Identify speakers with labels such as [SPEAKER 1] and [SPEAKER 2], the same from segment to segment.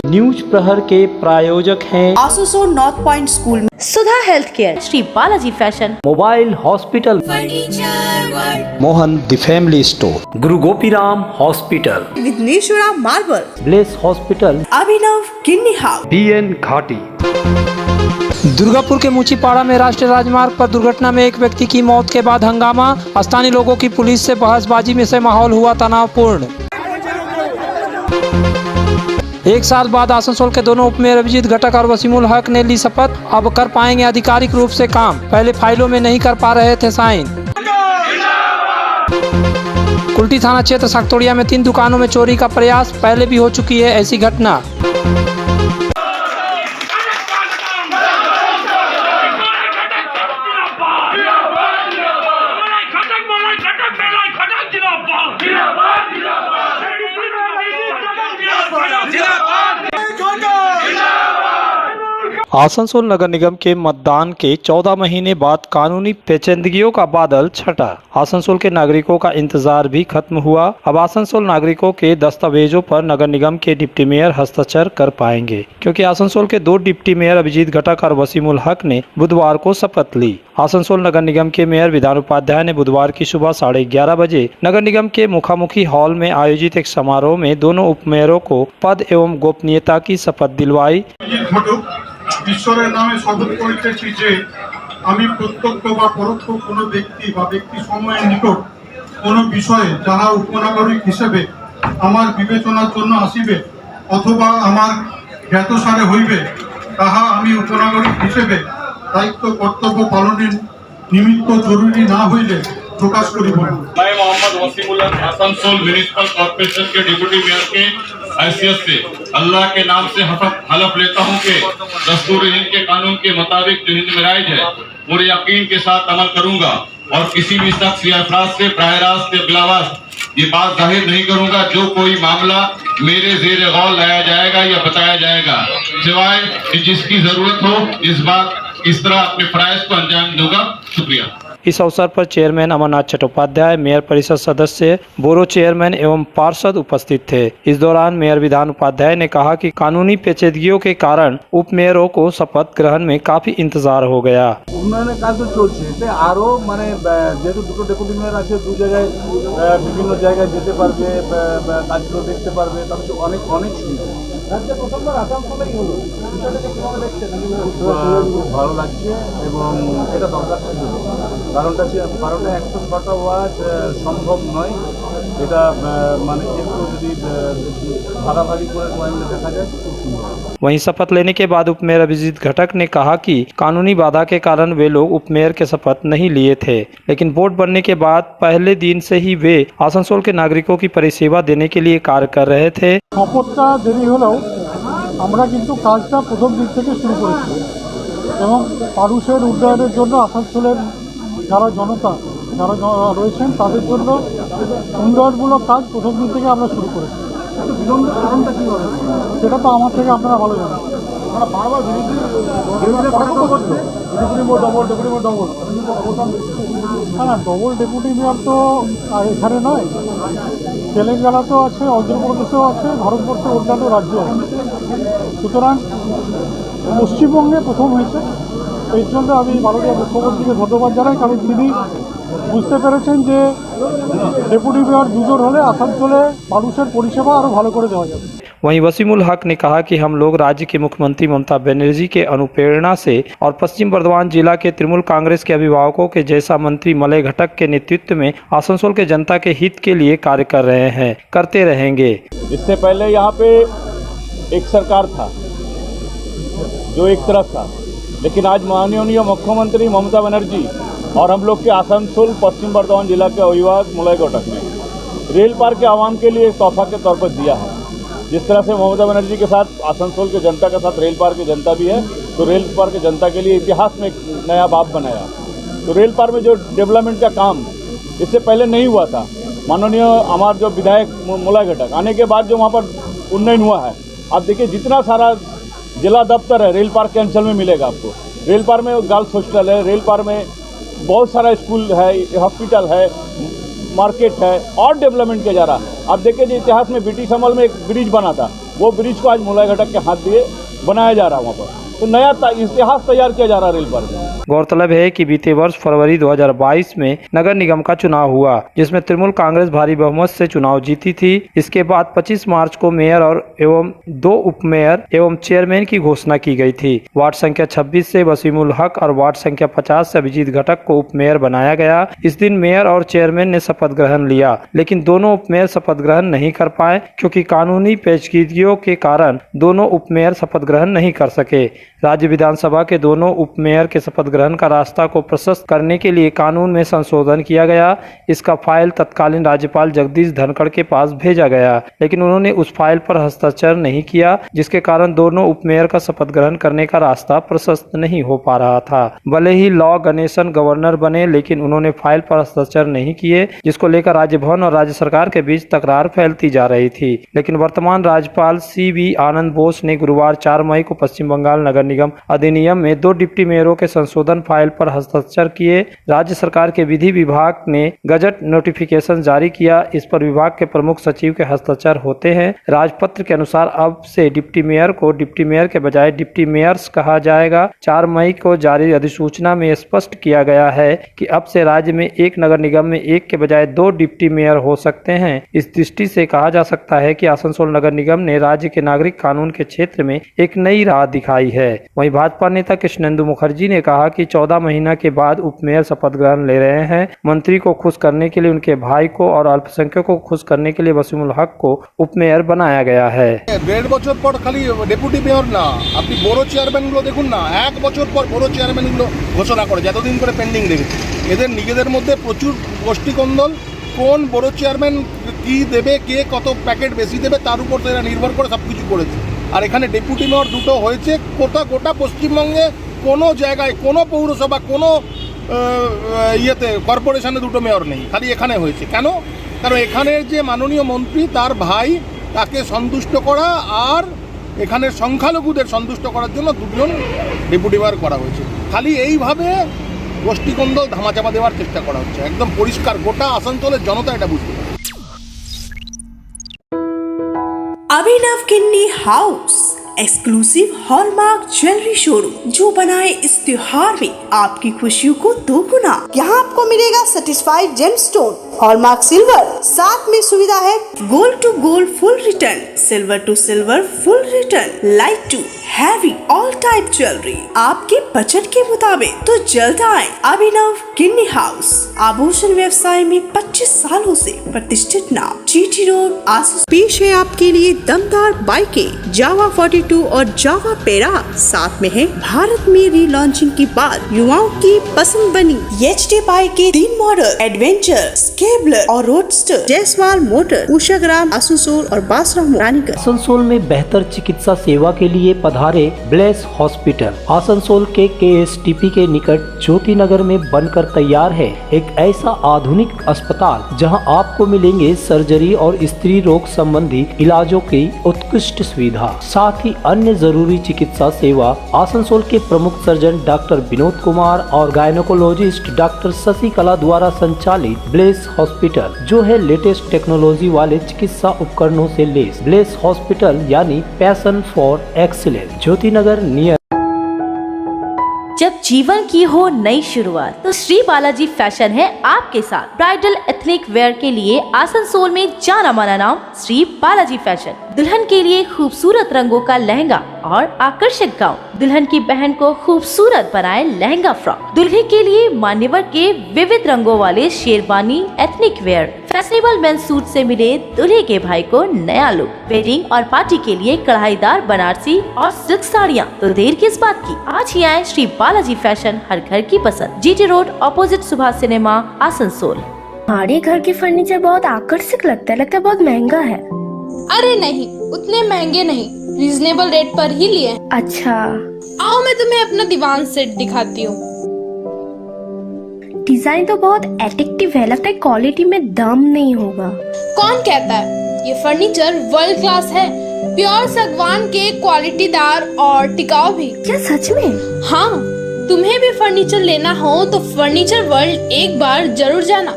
[SPEAKER 1] News प्रहर के प्रायोजक हैं
[SPEAKER 2] आसनसोल नॉर्थ पॉइंट स्कूल में
[SPEAKER 3] Sudha health care, Shri Balaji fashion,
[SPEAKER 1] mobile hospital, Mohan the family store, Guru Gopiram hospital,
[SPEAKER 2] Vighneshwara marble,
[SPEAKER 1] bless hospital,
[SPEAKER 2] Abhinav kidney house,
[SPEAKER 1] BN Ghati.
[SPEAKER 4] Durgapur के मुचीपाड़ा में राष्ट्रीय राजमार्ग पर दुर्घटना में एक व्यक्ति की मौत के बाद हंगामा, स्थानीय लोगों की पुलिस से बहसबाजी में से माहौल हुआ तनावपूर्ण। एक साल बाद आसनसोल के दोनों उपमेयर अभिजीत घटक और वसीमुल हक ने ली शपथ, अब कर पाएंगे आधिकारिक रूप से काम, पहले फाइलों में नहीं कर पा रहे थे साइन। कुल्टी थाना क्षेत्र सकतोड़िया में 3 दुकानों में चोरी का प्रयास, पहले भी हो चुकी है ऐसी घटना। आसनसोल नगर निगम के मतदान के 14 महीने बाद कानूनी पेचीदगियों का बादल छटा। आसनसोल के नागरिकों का इंतजार भी खत्म हुआ। अब आसनसोल नागरिकों के दस्तावेजों पर नगर निगम के डिप्टी मेयर हस्ताक्षर कर पाएंगे, क्योंकि आसनसोल के 2 डिप्टी मेयर अभिजीत घटक और वसीमुल हक ने बुधवार को शपथ ली। आसनसोल नगर निगम के मेयर विधान उपाध्याय ने बुधवार की सुबह 11:30 बजे नगर निगम के मुखामुखी हॉल में आयोजित एक समारोह में दोनों उपमेयरों को पद एवं गोपनीयता की शपथ दिलवाई।
[SPEAKER 5] ঈশ্বরের নামে শপথ করিতেছি যে আমি প্রত্যক্ষ বা পরোক্ষ কোনো ব্যক্তি বা ব্যক্তি সময়ের নিকট কোনো বিষয়ে যাহা উপনাগরিক হিসেবে আমার বিবেচনার জন্য আসিবে অথবা আমার জ্ঞাতসারে হইবে তাহা আমি উপনাগরিক হিসেবে দায়িত্ব কর্তব্য পালনের নিমিত্ত জরুরি না হইলে प्रकाश करिब।
[SPEAKER 6] मैं मोहम्मद वसीमुल हक आसनसोल म्युनिसिपल कॉर्पोरेशन के डिप्टी मेयर के हैसियत से अल्लाह के नाम से हलफ लेता हूँ कि दस्तूर हिंद के कानून के मुताबिक जो हिंद में राइज है पूरे यकीन के साथ अमल करूंगा और किसी भी शख्स या अफराद से बराह रास्त या बिलावास ये बात जाहिर नहीं करूंगा जो कोई मामला मेरे जेर गौर लाया जाएगा या बताया जाएगा, सिवाय जिसकी जरूरत हो इस तरह अपने फराइज को अंजाम दूंगा। शुक्रिया।
[SPEAKER 4] इस अवसर पर चेयरमैन अमरनाथ चट्टोपाध्याय, मेयर परिषद सदस्य, बोरो चेयरमैन एवं पार्षद उपस्थित थे। इस दौरान मेयर विधान उपाध्याय ने कहा कि कानूनी पेचीदगियों के कारण उपमेयरों को शपथ ग्रहण में काफी इंतजार हो गया।
[SPEAKER 7] উন্নয়নের কাজ তো চলছে, আরো মানে যেহেতু দুটো ডেপুটি মেয়র আছে, 2 জায়গায় বিভিন্ন জায়গায় যেতে পারবে, কাজগুলো দেখতে পারবে, তাহলে অনেক সুবিধা। প্রথমবার আসানসোলেই হলো, বিষয়টাকে কিভাবে দেখছেন? খুব ভালো লাগছে এবং এটা দরকার ছিল। কারণটা 106টা ওয়ার্ড সম্ভব নয়, এটা মানে একটু যদি ভাগাভাগি করে সবাই মিলে দেখা যায় খুব সুন্দর।
[SPEAKER 4] वहीं शपथ लेने के बाद उपमेयर अभिजीत घटक ने कहा कि कानूनी बाधा के कारण वे लोग उपमेयर के शपथ नहीं लिए थे, लेकिन वोट बनने के बाद पहले दिन से ही वे आसनसोल के नागरिकों की परिसेवा देने के लिए कार्य कर रहे थे।
[SPEAKER 7] শপথটা দেরি হলেও আমরা কিন্তু কাজটা প্রথম দিক থেকে শুরু করেছি এবং মানুষের উন্নয়নের জন্য আসানসোলের যারা জনতা রয়েছেন তাদের জন্য উন্নয়নমূলক কাজ প্রথম দিন থেকে আমরা শুরু করেছি। কারণটা কী হবে সেটা তো আমার থেকে আপনারা ভালো জানেন। আমরা বারবার না ডবল ডেপুটি মেয়র তো এখানে নয়, তেলেঙ্গানাতেও আছে, অন্ধ্রপ্রদেশেও আছে, ভারতবর্ষের অন্যান্য রাজ্যে আছে। সুতরাং পশ্চিমবঙ্গে প্রথম হয়েছে, এই জন্য আমি মাননীয় মুখ্যমন্ত্রীকে ধন্যবাদ জানাই, কারণ তিনি বুঝতে পেরেছেন যে ডেপুটি মেয়র 2 জন হলে আসানসোলে মানুষের পরিষেবা আরও ভালো করে দেওয়া যাবে।
[SPEAKER 4] वहीं वसीमुल हक ने कहा कि हम लोग राज्य के मुख्यमंत्री ममता बनर्जी के अनुप्रेरणा से और पश्चिम बर्धमान जिला के तृणमूल कांग्रेस के अभिभावकों के जैसा मंत्री मलय घटक के नेतृत्व में आसनसोल के जनता के हित के लिए कार्य कर रहे हैं, करते रहेंगे।
[SPEAKER 7] इससे पहले यहाँ पे एक सरकार था जो एक तरफ था, लेकिन आज माननीय मुख्यमंत्री ममता बनर्जी और हम लोग के आसनसोल पश्चिम बर्धमान जिला के अभिभावक मलय घटक ने रेल पार के आवाम के लिए तोहफा के तौर पर दिया है। जिस तरह से ममता बनर्जी के साथ आसनसोल के जनता के साथ रेल पार की जनता भी है, तो रेल पार के जनता के लिए इतिहास में एक नया बाब बनाया। तो रेल पार में जो डेवलपमेंट का काम इससे पहले नहीं हुआ था, माननीय हमारे जो विधायक मलय घटक आने के बाद जो वहाँ पर उन्नयन हुआ है, आप देखिए जितना सारा जिला दफ्तर है रेल पार के अंचल में मिलेगा आपको। रेल पार में गर्ल्स हॉस्टल है, रेल पार में बहुत सारा स्कूल है, हॉस्पिटल है, मार्केट है और डेवलपमेंट किया जा रहा है। आप देखिए इतिहास में ब्रिटिश अमल में एक ब्रिज बना था, वो ब्रिज को आज मुलाय घटक के हाथ दिए बनाया जा रहा है वहाँ पर। तो नया इतिहास तैयार किया जा रहा है रेल पर।
[SPEAKER 4] गौरतलब है कि बीते वर्ष फरवरी 2022 में नगर निगम का चुनाव हुआ, जिसमें तृणमूल कांग्रेस भारी बहुमत से चुनाव जीती थी। इसके बाद 25 मार्च को मेयर और एवं 2 उपमेयर एवं चेयरमैन की घोषणा की गई थी। वार्ड संख्या 26 से वसीमुल हक और वार्ड संख्या 50 से अभिजीत घटक को उपमेयर बनाया गया। इस दिन मेयर और चेयरमैन ने शपथ ग्रहण लिया, लेकिन दोनों उपमेयर शपथ ग्रहण नहीं कर पाए क्योंकि कानूनी पेचीदगियों के कारण दोनों उपमेयर शपथ ग्रहण नहीं कर सके। राज्य विधानसभा के दोनों उपमेयर के शपथ ग्रहण का रास्ता को प्रशस्त करने के लिए कानून में संशोधन किया गया। इसका फाइल तत्कालीन राज्यपाल जगदीश धनखड़ के पास भेजा गया, लेकिन उन्होंने उस फाइल पर हस्ताक्षर नहीं किया, जिसके कारण दोनों उपमेयर का शपथ ग्रहण करने का रास्ता प्रशस्त नहीं हो पा रहा था। भले ही लॉ गणेशन गवर्नर बने, लेकिन उन्होंने फाइल पर हस्ताक्षर नहीं किए, जिसको लेकर राज्य भवन और राज्य सरकार के बीच तकरार फैलती जा रही थी। लेकिन वर्तमान राज्यपाल CB आनंद बोस ने गुरुवार 4 मई को पश्चिम बंगाल नगर निगम अधिनियम में 2 डिप्टी मेयरों के संशोधन फाइल पर हस्ताक्षर किए। राज्य सरकार के विधि विभाग ने गजट नोटिफिकेशन जारी किया। इस पर विभाग के प्रमुख सचिव के हस्ताक्षर होते हैं। राजपत्र के अनुसार अब से डिप्टी मेयर को डिप्टी मेयर के बजाय डिप्टी मेयर्स कहा जाएगा। 4 मई को जारी अधिसूचना में स्पष्ट किया गया है कि अब से राज्य में एक नगर निगम में 1 के बजाय 2 डिप्टी मेयर हो सकते हैं। इस दृष्टि से कहा जा सकता है कि आसनसोल नगर निगम ने राज्य के नागरिक कानून के क्षेत्र में एक नई राह दिखाई है। वहीं भाजपा नेता कृष्णेंदु मुखर्जी ने कहा कि 14 महीना के बाद उपमेयर शपथ ग्रहण ले रहे हैं। मंत्री को खुश करने के लिए उनके भाई को और अल्पसंख्यकों को खुश करने के लिए वसीमुल हक को उपमेयर बनाया गया है।
[SPEAKER 8] 1.5 বছর পর খালি ডেপুটি মেয়র না, আপনি বড় চেয়ারম্যানগুলো দেখুন না, 1 বছর পর বড় চেয়ারম্যানগুলো ঘোষণা করে যতদিন করে পেন্ডিং রেখেছে। এদের নিজেদের মধ্যে প্রচুর গোষ্ঠীকন্দল। কোন বড় চেয়ারম্যান কি দেবে, কে কত প্যাকেট বেশি দেবে তার উপর এরা নির্ভর করে সব কিছু করেছে। আর এখানে ডেপুটি মেয়র দুটো হয়েছে। গোটা পশ্চিমবঙ্গে কোনো জায়গায় কোনো পৌরসভা কোনো ইয়েতে কর্পোরেশনে দুটো মেয়র নেই, খালি এখানে হয়েছে। কেন? কারণ এখানের যে মাননীয় মন্ত্রী তার ভাই, তাকে সন্তুষ্ট করা আর এখানের সংখ্যালঘুদের সন্তুষ্ট করার জন্য 2জন ডেপুটি মেয়র করা হয়েছে। খালি এইভাবে গোষ্ঠীকন্দল ধামাচাপা দেওয়ার চেষ্টা করা হচ্ছে। একদম পরিষ্কার গোটা আসানসোলের জনতা এটা বুঝতে পারে।
[SPEAKER 2] Abhinav kidney house exclusive hallmark jewellery showroom जो बनाए इस त्योहार में आपकी खुशियों को दोगुना। यहाँ आपको मिलेगा सर्टिफाइड जेमस्टोन, हॉलमार्क सिल्वर, साथ में सुविधा है gold to gold full return, silver to silver full return, light to heavy all type jewellery आपके बजट के मुताबिक। तो जल्द आए अभिनव किन्नी हाउस, आभूषण व्यवसाय में 25 सालों से प्रतिष्ठित नाम, GT रोड आसपास। पेश है आपके लिए दमदार बाइकें जावा 42 और जावा पेरा, साथ में है भारत में रीलॉन्चिंग के बाद युवाओं की पसंद बनी HD बाइक के 3 मॉडल, एडवेंचर, स्केबलर और रोडस्टर, जयसवाल मोटर, उषाग्राम, आसनसोल और बासराम रानीगंज।
[SPEAKER 1] आसनसोल में बेहतर चिकित्सा सेवा के लिए पधारे ब्लेस हॉस्पिटल। आसनसोल के KSTP के निकट ज्योति नगर में बनकर तैयार है एक ऐसा आधुनिक अस्पताल जहां आपको मिलेंगे सर्जरी और स्त्री रोग संबंधी इलाजों की उत्कृष्ट सुविधा, साथ ही अन्य जरूरी चिकित्सा सेवा। आसनसोल के प्रमुख सर्जन डॉक्टर विनोद कुमार और गायनोकोलॉजिस्ट डॉक्टर शशिकला द्वारा संचालित ब्लेस हॉस्पिटल, जो है लेटेस्ट टेक्नोलॉजी वाले चिकित्सा उपकरणों से लेस। ब्लेस हॉस्पिटल यानी passion for excellence, Jyoti Nagar near.
[SPEAKER 3] जब जीवन की हो नई शुरुआत तो श्री बालाजी फैशन है आपके साथ। ब्राइडल एथनिक वेयर के लिए आसनसोल में जाना माना नाम श्री बालाजी फैशन। दुल्हन के लिए खूबसूरत रंगों का लहंगा और आकर्षक गाउन, दुल्हन की बहन को खूबसूरत बनाए लहंगा फ्रॉक, दुल्हे के लिए मान्यवर के विविध रंगों वाले sherwani ethnic wear, fashionable men's suit से मिले दूल्हे के भाई को नया लुक, वेडिंग और पार्टी के लिए कढ़ाईदार बनारसी और सिल्क साड़ियाँ। तो देर किस बात की, आज ही आए श्री बालाजी फैशन, हर घर की पसंद, GT road opposite Subhash cinema Asansol.
[SPEAKER 9] हमारे घर के फर्नीचर बहुत आकर्षक लगता है बहुत महंगा है।
[SPEAKER 10] अरे नहीं, उतने महंगे नहीं, रीजनेबल रेट पर ही लिए।
[SPEAKER 9] अच्छा,
[SPEAKER 10] आओ मैं तुम्हें अपना दीवान सेट दिखाती हूँ।
[SPEAKER 9] डिजाइन तो बहुत एट्रैक्टिव है, लगता है क्वालिटी में दम नहीं होगा।
[SPEAKER 10] कौन कहता है, ये फर्नीचर वर्ल्ड क्लास है, प्योर सागवान के, क्वालिटीदार और टिकाऊ भी।
[SPEAKER 9] क्या सच में?
[SPEAKER 10] हाँ, तुम्हें भी फर्नीचर लेना हो तो फर्नीचर वर्ल्ड एक बार जरूर जाना।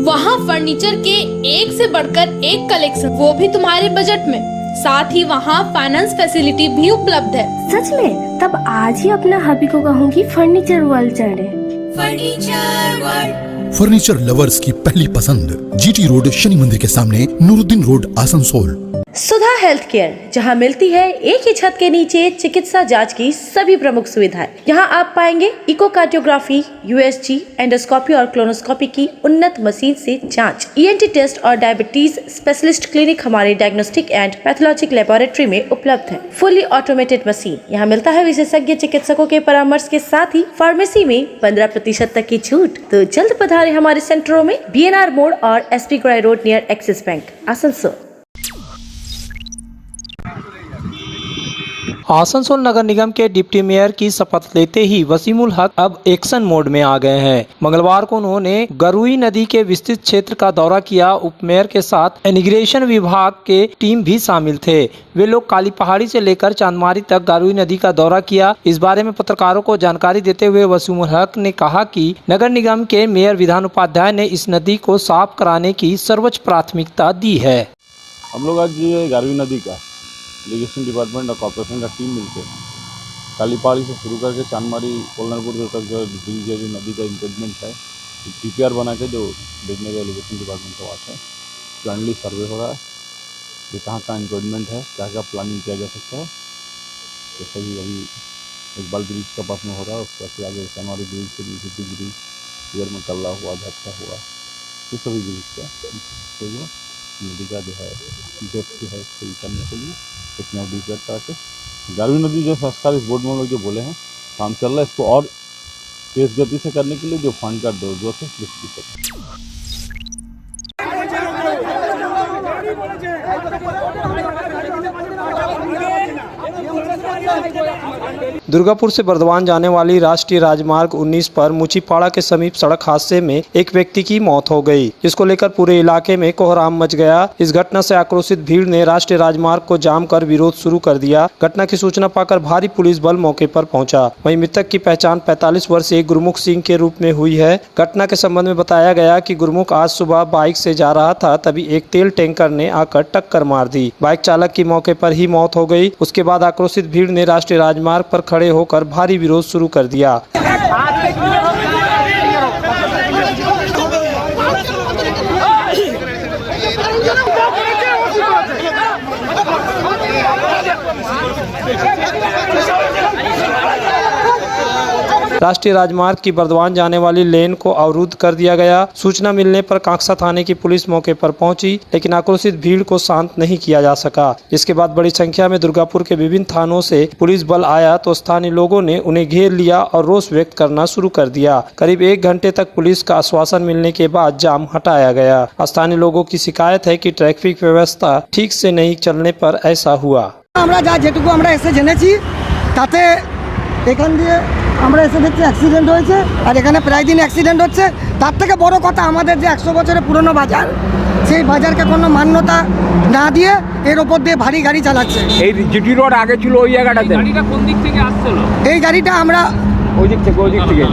[SPEAKER 10] वहाँ फर्नीचर के एक से बढ़कर एक कलेक्शन, वो भी तुम्हारे बजट में। साथ ही वहाँ फाइनेंस फैसिलिटी भी उपलब्ध है।
[SPEAKER 9] सच में? तब आज ही अपना हबी को कहूँगी फर्नीचर वर्ल्ड चढ़े।
[SPEAKER 11] फर्नीचर लवर्स की पहली पसंद, जीटी रोड, शनि मंदिर के सामने, नूरुद्दीन रोड, आसनसोल।
[SPEAKER 3] सुधा हेल्थ केयर, जहां मिलती है एक ही छत के नीचे चिकित्सा जांच की सभी प्रमुख सुविधाएं। यहां आप पाएंगे इकोकार्डियोग्राफी, यूएसजी, एंडोस्कोपी और क्लोनोस्कोपी की उन्नत मशीन से जांच, ईएनटी टेस्ट और डायबिटीज स्पेशलिस्ट क्लिनिक हमारे डायग्नोस्टिक एंड पैथोलॉजिक लेबोरेटरी में उपलब्ध है। फुली ऑटोमेटेड मशीन, यहाँ मिलता है विशेषज्ञ चिकित्सकों के परामर्श के साथ ही फार्मेसी में 15% तक की छूट। तो जल्द पधारे हमारे सेंटरों में, BNR मोड़ और SP ग्राई road near Axis Bank, Asansol.
[SPEAKER 4] Asansol नगर निगम के डिप्टी मेयर की शपथ लेते ही वसीमुल हक अब एक्शन मोड में आ गए हैं। मंगलवार को उन्होंने गरुई नदी के विस्तृत क्षेत्र का दौरा किया। उपमेयर के साथ इरिगेशन विभाग के टीम भी शामिल थे। वे लोग काली पहाड़ी से लेकर चांदमारी तक गरुई नदी का दौरा किया। इस बारे में पत्रकारों को जानकारी देते हुए वसीमुल हक ने कहा कि नगर निगम के मेयर विधान उपाध्याय ने इस नदी को साफ कराने की सर्वोच्च प्राथमिकता दी है।
[SPEAKER 7] हम लोग आज ये गरुई नदी का इरिगेशन डिपार्टमेंट और कॉर्पोरेशन का टीम मिलकर काली पहाड़ी से शुरू करके चांदमारी कोलनरपुर तक जो ब्रिज है, जो नदी का इंक्रोचमेंट है, PPR बना के जो देखने का इरिगेशन डिपार्टमेंट का बात है, प्लानली सर्वे हो रहा है कि कहाँ कहाँ इंक्रोचमेंट है, क्या क्या प्लानिंग किया जा सकता है। जैसे कि अभी इकबाल ब्रिज का पास में हो रहा है, उसके बाद आगे चांदमारी ब्रिज से BCT ब्रिज, इधर में कल्ला हुआ, झटका हुआ, ये सभी ब्रिज का नदी का जो है डेप्थ जो है सही करने के लिए एक नदी करके गरुई नदी जो संस्कार इस बोर्ड में लोग जो बोले हैं काम चल रहा है, इसको और तेज गति से करने के लिए जो फंड का जरूरत है उसकी
[SPEAKER 4] दुर्गापुर से बर्दवान जाने वाली राष्ट्रीय राजमार्ग 19 पर मुचीपाड़ा के समीप सड़क हादसे में एक व्यक्ति की मौत हो गई, जिसको लेकर पूरे इलाके में कोहराम मच गया। इस घटना से आक्रोशित भीड़ ने राष्ट्रीय राजमार्ग को जाम कर विरोध शुरू कर दिया। घटना की सूचना पाकर भारी पुलिस बल मौके पर पहुंचा। वहीं मृतक की पहचान 45 वर्षीय गुरमुख सिंह के रूप में हुई है। घटना के संबंध में बताया गया कि गुरमुख आज सुबह बाइक से जा रहा था, तभी एक तेल टैंकर ने आकर टक्कर मार दी। बाइक चालक की मौके पर ही मौत हो गई। उसके बाद आक्रोशित भीड़ ने राष्ट्रीय राजमार्ग पर खड़े होकर भारी विरोध शुरू कर दिया। राष्ट्रीय राजमार्ग की बर्दवान जाने वाली लेन को अवरुद्ध कर दिया गया। सूचना मिलने पर कांकसा थाने की पुलिस मौके पर पहुंची, लेकिन आक्रोशित भीड़ को शांत नहीं किया जा सका। इसके बाद बड़ी संख्या में दुर्गापुर के विभिन्न थानों से पुलिस बल आया तो स्थानीय लोगों ने उन्हें घेर लिया और रोष व्यक्त करना शुरू कर दिया। करीब 1 घंटे तक पुलिस का आश्वासन मिलने के बाद जाम हटाया गया। स्थानीय लोगों की शिकायत है कि ट्रैफिक व्यवस्था ठीक से नहीं चलने पर ऐसा हुआ।
[SPEAKER 12] এখান দিয়ে আমরা এসে দেখছি অ্যাক্সিডেন্ট হয়েছে, আর এখানে প্রায় দিন অ্যাক্সিডেন্ট হচ্ছে। তার থেকে বড় কথা, আমাদের যে 100 বছরের পুরনো বাজার, সেই বাজারকে কোনো মান্যতা না দিয়ে এর ওপর দিয়ে ভারী গাড়ি চালাচ্ছে। এই জিটি রোড আগে ছিল ওই জায়গাটাতে। গাড়িটা কোন দিক থেকে আসছিল? এই গাড়িটা আমরা ওই দিক থেকে কোন দিক থেকে?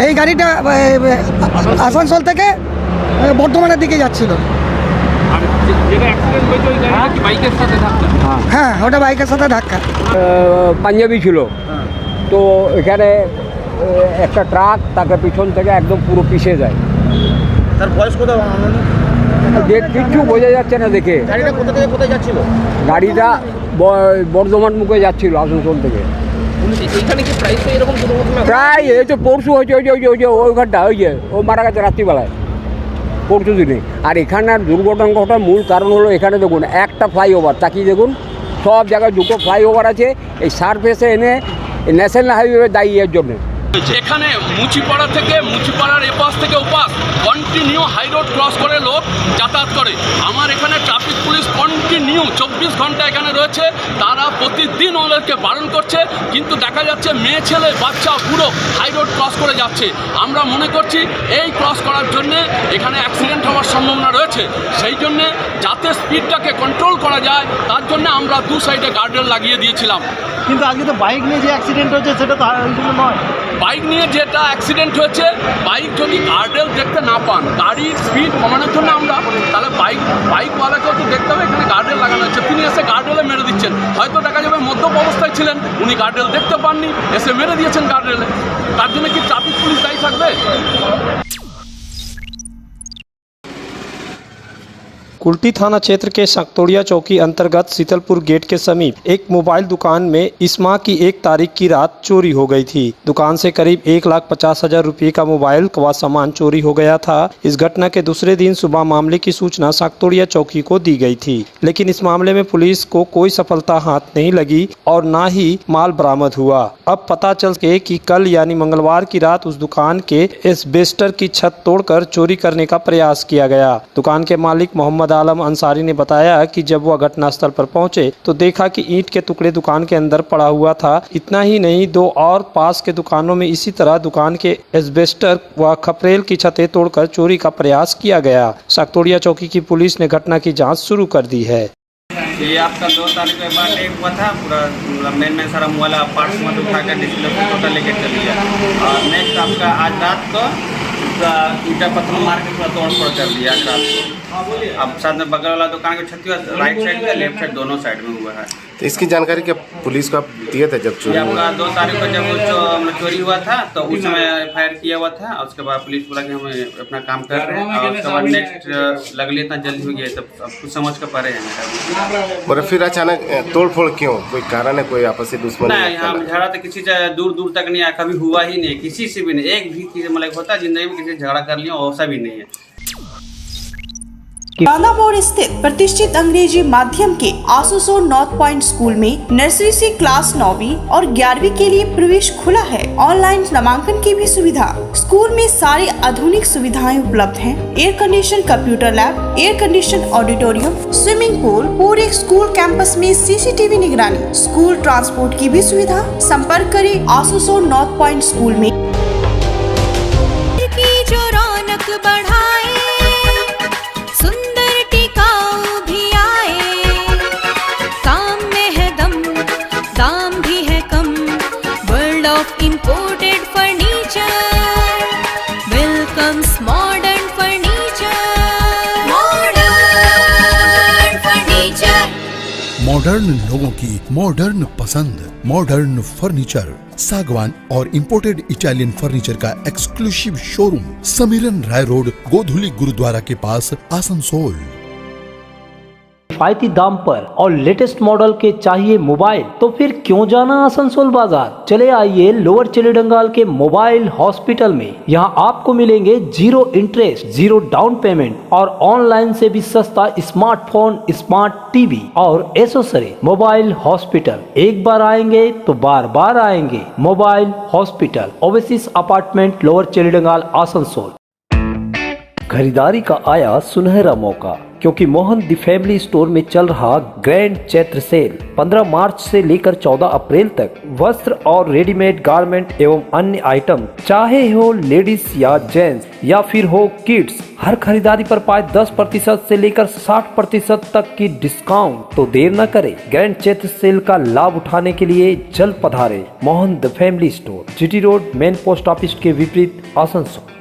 [SPEAKER 12] এই গাড়িটা আসানসোল থেকে বর্ধমানের দিকে যাচ্ছিল। হ্যাঁ, ওটা বাইকের সাথে ধাক্কা।
[SPEAKER 13] পাঞ্জাবি ছিল তো, এখানে একটা ট্রাক তাকে পিছন থেকে একদম পুরো পিষে যায়।
[SPEAKER 8] তার বয়স কত?
[SPEAKER 13] কিচ্ছু বোঝা যাচ্ছে না দেখে।
[SPEAKER 8] গাড়িটা কোথা থেকে কোথায় যাচ্ছিল?
[SPEAKER 13] গাড়িটা বর্ধমান মুখে যাচ্ছিল আসানসোল থেকে।
[SPEAKER 8] এইখানে কি প্রায় এরকম দুর্ঘটনা?
[SPEAKER 13] প্রায় এই তো পরশু হয়েছে, ওই ঘরটা ওই যে ও মারা গেছে রাত্রিবেলায়, পরশু দিনে। আর এখানের দুর্ঘটনা ঘটার মূল কারণ হলো, এখানে দেখুন একটা ফ্লাইওভার, তাকিয়ে দেখুন সব জায়গায় 2টো ফ্লাইওভার আছে। এই সারফেসে এনে ন্যাশনাল হাইওয়ে দায়ী এর জন্য।
[SPEAKER 14] এখানে মুচিপাড়া থেকে মুচিপাড়ার এপাশ থেকে ওপাশ কন্টিনিউ হাই রোড ক্রস করে লোক যাতায়াত করে। আমার এখানে ট্রাফিক পুলিশ কন্টিনিউ 24 ঘন্টা এখানে রয়েছে। তারা প্রতিদিন ওদেরকে বারণ করছে, কিন্তু দেখা যাচ্ছে মেয়ে ছেলে বাচ্চা পুরো হাই রোড ক্রস করে যাচ্ছে। আমরা মনে করছি এই ক্রস করার জন্যে এখানে অ্যাক্সিডেন্ট হওয়ার সম্ভাবনা রয়েছে। সেই জন্যে যাতে স্পিডটাকে কন্ট্রোল করা যায়, তার জন্য আমরা 2 সাইডে গার্ডরেল লাগিয়ে দিয়েছিলাম।
[SPEAKER 8] কিন্তু আজকে তো বাইক নিয়ে যে অ্যাক্সিডেন্ট হচ্ছে সেটা তো ওই জন্য নয়।
[SPEAKER 14] বাইক নিয়ে যেটা অ্যাক্সিডেন্ট হয়েছে, বাইক যদি গার্ডরেল দেখতে না পান, গাড়ির স্পিড কমানোর জন্য আমরা, তাহলে বাইকওয়ালাকেও তো দেখতে হবে এখানে গার্ডরেল লাগানো হচ্ছে, তিনি এসে গার্ডরেলে মেরে দিচ্ছেন। হয়তো দেখা যাবে মদ্যপ অবস্থায় ছিলেন, উনি গার্ডরেল দেখতে পাননি, এসে মেরে দিয়েছেন গার্ডরেলে। তার জন্য কি ট্রাফিক পুলিশ দায়ী থাকবে?
[SPEAKER 4] कुल्टी थाना क्षेत्र के सकतोड़िया चौकी अंतर्गत शीतलपुर गेट के समीप एक मोबाइल दुकान में इस माह की 1 तारीख की रात चोरी हो गई थी। दुकान से करीब 1,50,000 रुपये का मोबाइल व सामान चोरी हो गया था। इस घटना के दूसरे दिन सुबह मामले की सूचना सकतोड़िया चौकी को दी गई थी, लेकिन इस मामले में पुलिस को कोई सफलता हाथ नहीं लगी और न ही माल बरामद हुआ। अब पता चल के कि कल यानी मंगलवार की रात उस दुकान के एस्बेस्टर की छत तोड़कर चोरी करने का प्रयास किया गया। दुकान के मालिक मोहम्मद आलम अंसारी ने बताया कि जब वह घटनास्थल पर पहुंचे तो देखा कि ईंट के टुकड़े दुकान के अंदर पड़ा हुआ था। इतना ही नहीं, 2 और पास के दुकानों में इसी तरह दुकान के एस्बेस्टर व खपरेल की छतें तोड़कर चोरी का प्रयास किया गया। सकतोड़िया चौकी की पुलिस ने घटना की जांच शुरू कर दी है।
[SPEAKER 15] ये आपका 2 तारीख के बाद एक हुआ था, पूरा मेन सारा मोबाइल पार्ट्स में उठा कर डिस्प्ले टोटल लेके चल गया। और नेक्स्ट आपका आज रात को ईटा पत्थर मार के पूरा तोड़ फोड़ कर दिया रात को। अब साथ में बगल वाला दुकान की छत राइट साइड में लेफ्ट साइड दोनों साइड में हुआ है।
[SPEAKER 16] तो इसकी जानकारी क्या पुलिस को आप दिए थे जब चोरी?
[SPEAKER 15] आपका 2 तारीख को जब चोरी हुआ था तो उस समय FIR किया हुआ था, और उसके बाद पुलिस बोला कि हम अपना काम कर रहे हैं, और उसके बाद नेक्स्ट लगली इतना जल्दी हो गया, तब अब कुछ समझ कर परे हैं।
[SPEAKER 16] और फिर अचानक तोड़ फोड़ क्यों? कोई कारण है, कोई आपसी दुश्मनी?
[SPEAKER 15] नहीं, यहाँ झगड़ा तो किसी से दूर दूर तक नहीं आया, कभी हुआ ही नहीं, किसी से भी नहीं। एक भी चीज मतलब होता है जिंदगी में किसी से झगड़ा कर लिया, वैसा भी नहीं है।
[SPEAKER 2] बांदा मोड़ स्थित प्रतिष्ठित अंग्रेजी माध्यम के आसनसोल नॉर्थ पॉइंट स्कूल में नर्सरी से क्लास 9वीं और 11वीं के लिए प्रवेश खुला है। ऑनलाइन नामांकन की भी सुविधा। स्कूल में सारी आधुनिक सुविधाएं उपलब्ध हैं। Air condition computer lab, air condition auditorium, swimming pool, पूरे स्कूल कैंपस में CCTV निगरानी, स्कूल ट्रांसपोर्ट की भी सुविधा। संपर्क करें आसनसोल नॉर्थ पॉइंट स्कूल में।
[SPEAKER 17] जो रौनक बढ़ाए, सुंदर टिकाऊ भी आए, काम में है दम, दाम भी है कम, world of imported furniture, welcomes modern furniture, modern furniture.
[SPEAKER 11] Modern लोगों की मॉडर्न पसंद, मॉडर्न फर्नीचर, सागवान और इंपोर्टेड इटालियन फर्नीचर का exclusive showroom, Samiran Rai road, Godhuli Gurudwara के पास, आसनसोल।
[SPEAKER 1] किफायती दाम पर और लेटेस्ट मॉडल के चाहिए मोबाइल, तो फिर क्यों जाना आसनसोल बाजार। चले आइए लोअर चिलीडंगाल के मोबाइल हॉस्पिटल में। यहाँ आपको मिलेंगे 0 इंटरेस्ट, 0 डाउन पेमेंट और ऑनलाइन से भी सस्ता स्मार्टफोन, स्मार्ट टीवी और एसेसरी। मोबाइल हॉस्पिटल, एक बार आएंगे तो बार बार आएंगे। Mobile hospital, Oasis apartment, lower Chelidanga, Asansol. खरीदारी का आया सुनहरा मौका, क्योंकि मोहन द फैमिली स्टोर में चल रहा ग्रैंड चैत्र सेल 15 मार्च से लेकर 14 अप्रैल तक। वस्त्र और रेडीमेड गारमेंट एवं अन्य आइटम, चाहे हो लेडीज या जेंट्स या फिर हो किड्स, हर खरीदारी पर पाए 10% से लेकर 60% तक की डिस्काउंट। तो देर न करें, ग्रैंड चैत्र सेल का लाभ उठाने के लिए जल्द पधारे Mohan the family store, GT road, main post office के विपरीत, आसनसोल।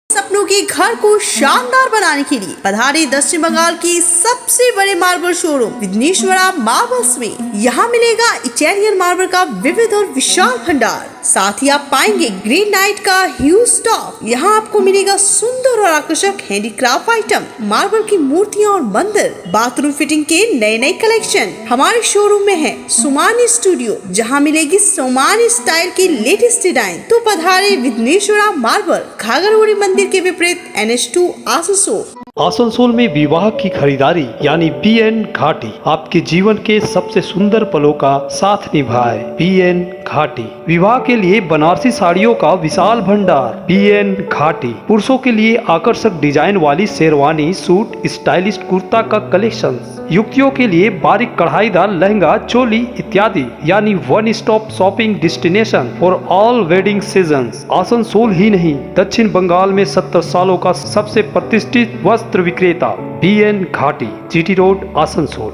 [SPEAKER 2] सपनों के घर को शानदार बनाने के लिए पधारे दक्षिण बंगाल की सबसे बड़े मार्बल शोरूम विघ्नेश्वरा मार्बल्स में। यहाँ मिलेगा इटालियन मार्बल का विविध और विशाल भंडार। साथ ही आप पाएंगे ग्रेनाइट का ह्यूज स्टॉक। यहाँ आपको मिलेगा सुंदर और आकर्षक हैंडीक्राफ्ट आइटम, मार्बल की मूर्तियाँ और मंदिर, बाथरूम फिटिंग के नए नए कलेक्शन। हमारे शोरूम में है सोमानी स्टूडियो, जहाँ मिलेगी सोमानी स्टाइल की लेटेस्ट डिजाइन। तो पधारे विघ्नेश्वरा मार्बल, घाघरगुड़ी मंदिर के विपरीत, NH2, आसनसोल।
[SPEAKER 1] आसनसोल में विवाह की खरीदारी यानी BN घाटी आपके जीवन के सबसे सुंदर पलों का साथ निभाए। BN घाटी, विवाह के लिए बनारसी साड़ियों का विशाल भंडार। BN घाटी, पुरुषों के लिए आकर्षक डिजाइन वाली शेरवानी, सूट, स्टाइलिश कुर्ता का कलेक्शन, युवतियों के लिए बारीक कढ़ाईदार लहंगा, चोली इत्यादि, यानी one stop shopping destination for all wedding seasons. Asansol ही नहीं, दक्षिण बंगाल में 70 सालों का सबसे प्रतिष्ठित वस्त्र विक्रेता BN घाटी, GT रोड, आसनसोल।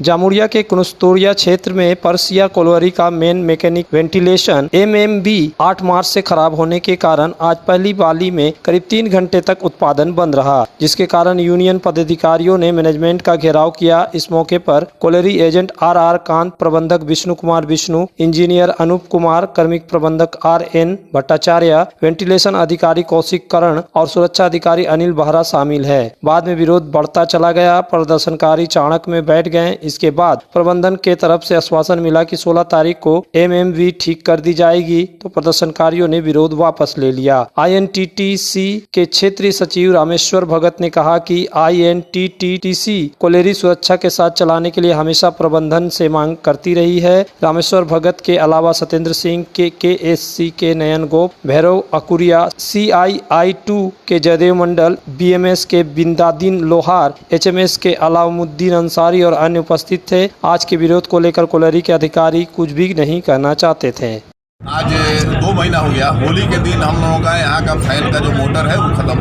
[SPEAKER 4] जामुरिया के कुनस्तोरिया क्षेत्र में परसिया कोलवरी का मेन मैकेनिक वेंटिलेशन MMB 8 मार्च से खराब होने के कारण आज पहली पाली में करीब 3 घंटे तक उत्पादन बंद रहा, जिसके कारण यूनियन पदाधिकारियों ने मैनेजमेंट का घेराव किया। इस मौके पर कोलरी एजेंट RR कांत, प्रबंधक विष्णु कुमार विष्णु, इंजीनियर अनूप कुमार, कार्मिक प्रबंधक RN भट्टाचार्य, वेंटिलेशन अधिकारी कौशिक करण और सुरक्षा अधिकारी अनिल बहरा शामिल है। बाद में विरोध बढ़ता चला गया, प्रदर्शनकारी चाणक्य में बैठ गए। इसके बाद प्रबंधन के तरफ से आश्वासन मिला कि 16 तारीख को MMB ठीक कर दी जाएगी, तो प्रदर्शनकारियों ने विरोध वापस ले लिया। INTTC के क्षेत्रीय सचिव रामेश्वर भगत ने कहा कि INTTC कोलेरी सुरक्षा के साथ चलाने के लिए हमेशा प्रबंधन से मांग करती रही है। रामेश्वर भगत के अलावा सत्येंद्र सिंह के KSC के नयन गोप, भैरव अकुरिया, CII2 के जयदेव मंडल, BMS के बिंदादीन लोहार, HMS के अलाउमुद्दीन अंसारी और अन्य उपस्थित थे। आज के विरोध को लेकर कोलरी के अधिकारी कुछ भी नहीं करना चाहते थे।
[SPEAKER 8] आज 2 महीना हो गया। होली के दिन हम लोगों का यहाँ का फैन का जो मोटर है वो खत्म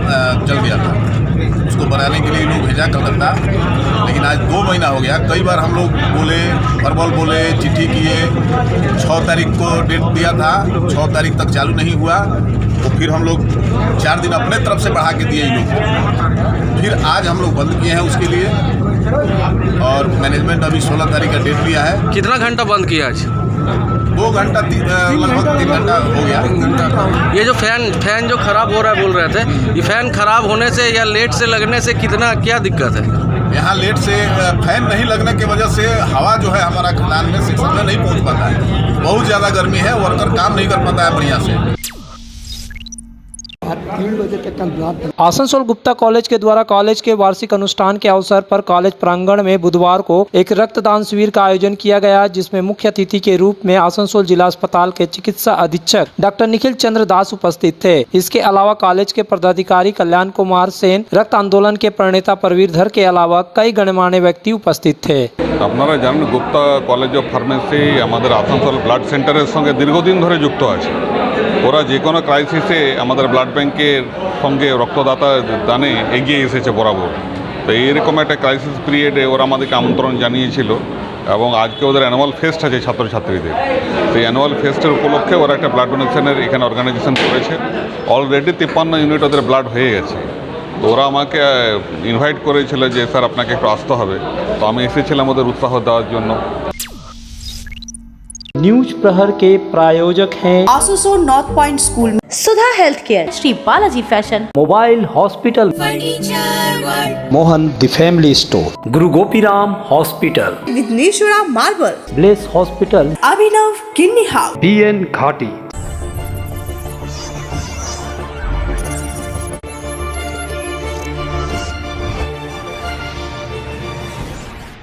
[SPEAKER 8] चल गया था, उसको बनाने के लिए लोग भेजा कलकत्ता, लेकिन आज 2 महीना हो गया। कई बार हम लोग बोले, वर्बल बोले, चिट्ठी किए, 6 तारीख को डेट दिया था, 6 तारीख तक चालू नहीं हुआ, तो फिर हम लोग 4 दिन अपने तरफ से बढ़ा के दिए लोग, फिर आज हम लोग बंद किए हैं उसके लिए, और मैनेजमेंट अभी 16 तारीख का डेट लिया है।
[SPEAKER 14] कितना घंटा बंद किया आज?
[SPEAKER 8] 2 घंटा लगभग 3 घंटा हो गया।
[SPEAKER 14] ये जो फैन जो खराब हो रहा है बोल रहे थे, ये फैन खराब होने से या लेट से लगने से क्या दिक्कत है?
[SPEAKER 8] यहाँ लेट से फैन नहीं लगने की वजह से हवा जो है हमारा खदान में सेक्शन में नहीं पहुँच पाता है। बहुत ज़्यादा गर्मी है, वर्कर काम नहीं कर पाता है बढ़िया से।
[SPEAKER 4] आसनसोल गुप्ता कॉलेज के द्वारा कॉलेज के वार्षिक अनुष्ठान के अवसर पर कॉलेज प्रांगण में बुधवार को एक रक्तदान शिविर का आयोजन किया गया, जिसमें मुख्य अतिथि के रूप में आसनसोल जिला अस्पताल के चिकित्सा अधीक्षक डॉक्टर निखिल चंद्र दास उपस्थित थे। इसके अलावा कॉलेज के पदाधिकारी कल्याण कुमार सेन, रक्त आंदोलन के प्रणेता परवीर धर के अलावा कई गणमान्य व्यक्ति उपस्थित थे।
[SPEAKER 18] আপনারা জানেন গুপ্তা কলেজ অফ ফার্মেসি আমাদের আসানসোল ব্লাড সেন্টারের সঙ্গে দীর্ঘদিন ধরে যুক্ত আছে। ওরা যে কোনো ক্রাইসিসে আমাদের ব্লাড ব্যাংকের সঙ্গে রক্তদাতা দানে এগিয়ে এসেছে বরাবর। তো এইরকম একটা ক্রাইসিস পিরিয়ডে ওরা আমাদেরকে আমন্ত্রণ জানিয়েছিল, এবং আজকে ওদের অ্যানুয়াল ফেস্ট আছে ছাত্রছাত্রীদের। সেই অ্যানুয়াল ফেস্টের উপলক্ষে ওরা একটা ব্লাড ডোনেশনের এখানে অর্গানাইজেশন করেছে। অলরেডি 53 ইউনিট ওদের ব্লাড হয়ে গেছে। তো ওরা আমাকে ইনভাইট করেছিল যে স্যার আপনাকে একটু আসতে হবে, তো আমি এসেছিলাম ওদের উৎসাহ দেওয়ার জন্য।
[SPEAKER 1] न्यूज प्रहर के प्रायोजक हैं
[SPEAKER 2] Asansol North point School,
[SPEAKER 3] Sudha health care, Shri Balaji fashion,
[SPEAKER 1] mobile hospital, Mohan the family store, Guru Gopiram hospital,
[SPEAKER 2] Vighneshwara marble,
[SPEAKER 1] bless hospital,
[SPEAKER 2] Abhinav kidney House,
[SPEAKER 1] DN घाटी,